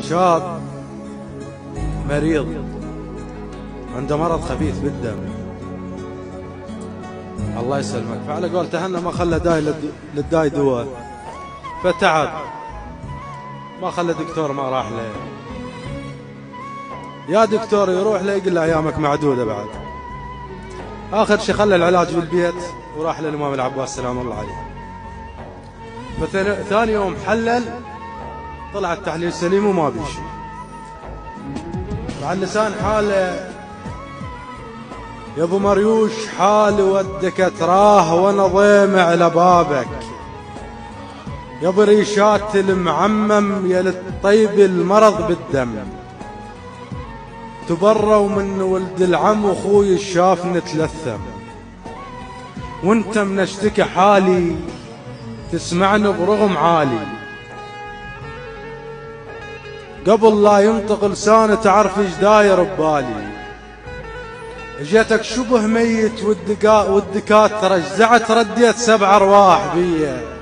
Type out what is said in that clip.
شاب مريض عنده مرض خبيث بالدم، الله يسلمك. فعلى قول تهنى ما خلى داي للداي دواء، فتعب ما خلى دكتور ما راح له. يا دكتور يروح له يقول له ايامك معدوده بعد. اخر شيء خلى العلاج بالبيت وراح للامام العباس سلام الله عليه. فثاني يوم حلل طلع التحليل سليم وما بيه شيء. مع اللسان حاله يا ابو مريوش، حال ودك تراه وانا ضيمع على بابك، يا ابو ريشات المعمم يا للطيب المرض بالدم، تبروا من ولد العم واخوي الشاف نتلثم، وانت من اشتكي حالي تسمعني برغم عالي، قبل لا ينطق لساني تعرف ايش داير ببالي، اجيتك شبه ميت والدكاتره اجزعت رديت 7 ارواح بيه.